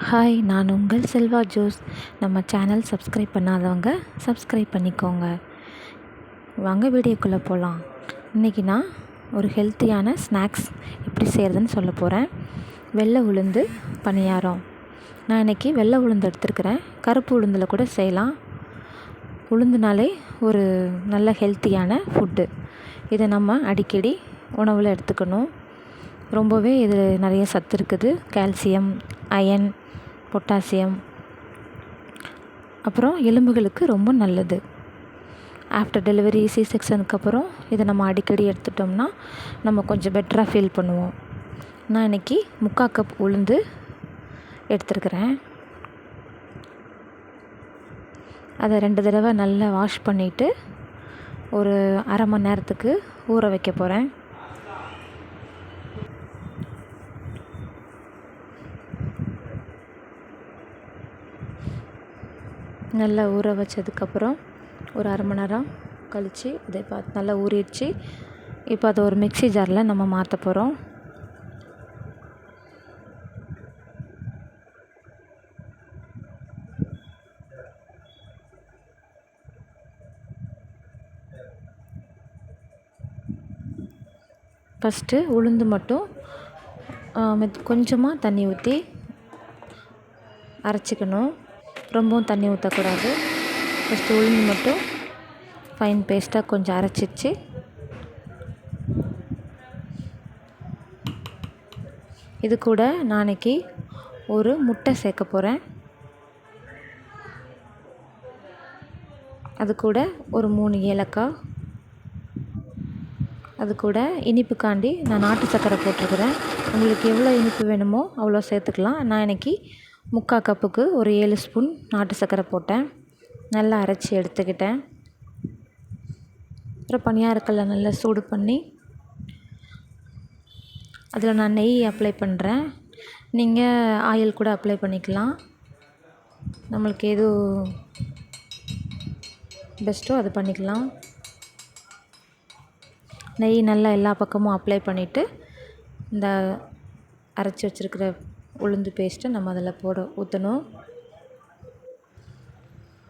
Hi, நான் உங்கள் Selva Jose. நம்ம சேனல் சப்ஸ்கிரைப் பண்ணாதவங்க சப்ஸ்கிரைப் பண்ணிக்கோங்க. வாங்க வீடியோக்குள்ளே போகலாம். இன்றைக்கி நான் ஒரு ஹெல்த்தியான ஸ்நாக்ஸ் எப்படி செய்கிறதுன்னு சொல்ல போகிறேன். வெள்ளை உளுந்து பணியாரம். நான் இன்றைக்கி வெள்ளை உளுந்து எடுத்துருக்கிறேன். கருப்பு உளுந்தில் கூட செய்யலாம். உளுந்துனாலே ஒரு நல்ல ஹெல்த்தியான ஃபுட்டு. இதை நம்ம அடிக்கடி உணவில் எடுத்துக்கணும். ரொம்பவே இது நிறைய சத்து இருக்குது. கால்சியம், அயன், பொட்டாசியம், அப்புறம் எலும்புகளுக்கு ரொம்ப நல்லது. ஆஃப்டர் டெலிவரி, செக்ஷனுக்கு அப்புறம் இதை நம்ம அடிக்கடி எடுத்துட்டோம்னா நம்ம கொஞ்சம் பெட்டராக ஃபீல் பண்ணுவோம். நான் இன்றைக்கி 3/4 கப் உளுந்து எடுத்துருக்கிறேன். அதை 2 தடவை நல்லா வாஷ் பண்ணிவிட்டு ஒரு அரை மணி நேரத்துக்கு ஊற வைக்க போகிறேன். நல்லா ஊற வச்சதுக்கப்புறம் ஒரு அரை மணி நேரம் கழித்து இதை பார்த்து நல்லா ஊறிடுச்சு. இப்போ அதை ஒரு மிக்ஸி ஜாரில் நம்ம மாற்ற போகிறோம். ஃபஸ்ட்டு உளுந்து மட்டும் கொஞ்சமாக தண்ணி ஊற்றி அரைச்சிக்கணும். ரொம்பவும் தண்ணி ஊற்றக்கூடாது. ஃபஸ்ட்டு உளுந்து மட்டும் ஃபைன் பேஸ்ட்டாக கொஞ்சம் அரைச்சிச்சு. இது கூட நாளைக்கு ஒரு முட்டை சேர்க்க போகிறேன். அது கூட ஒரு 3 ஏலக்காய். அது கூட இனிப்புக்காண்டி நான் நாட்டு சர்க்கரை போட்டிருக்கிறேன். உங்களுக்கு எவ்வளோ இனிப்பு வேணுமோ அவ்வளோ சேர்த்துக்கலாம். நான் இன்றைக்கி 3/4 கப்புக்கு ஒரு 7 ஸ்பூன் நாட்டு சர்க்கரை போட்டேன். நல்லா அரைச்சி எடுத்துக்கிட்டேன். அப்புறம் பணியாரக்கல்லை நல்லா சூடு பண்ணி அதில் நான் நெய் அப்ளை பண்ணுறேன். நீங்கள் ஆயில் கூட அப்ளை பண்ணிக்கலாம். நம்மளுக்கு எது பெஸ்ட்டோ அது பண்ணிக்கலாம். நெய் நல்லா எல்லா பக்கமும் அப்ளை பண்ணிவிட்டு இந்த அரைச்சி வச்சுருக்கிற உளுந்து பேஸ்ட்டை நம்ம அதில் ஊற்றணும்.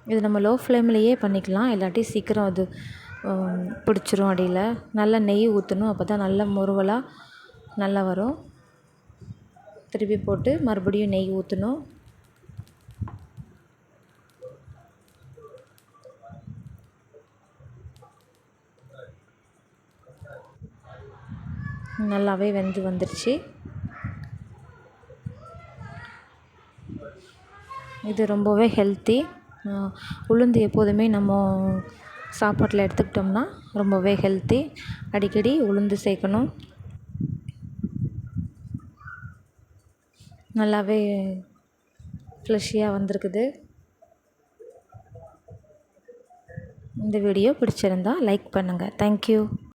இது நம்ம லோ ஃப்ளேம்லேயே பண்ணிக்கலாம். இல்லாட்டி சீக்கிரம் அது பிடிச்சிரும் அடியில். நல்லா நெய் ஊற்றணும். அப்போ தான் நல்ல முறுவலாக நல்லா வரும். திருப்பி போட்டு மறுபடியும் நெய் ஊற்றணும். நல்லாவே வெந்து வந்துருச்சு. இது ரொம்பவே ஹெல்த்தி. உளுந்து எப்போதுமே நம்ம சாப்பாட்டில் எடுத்துக்கிட்டோம்னா ரொம்பவே ஹெல்த்தி. அடிக்கடி உளுந்து சேர்க்கணும். நல்லாவே ஃப்ளஷியாக வந்திருக்குது. இந்த வீடியோ பிடிச்சிருந்தா லைக் பண்ணுங்கள். தேங்க்யூ.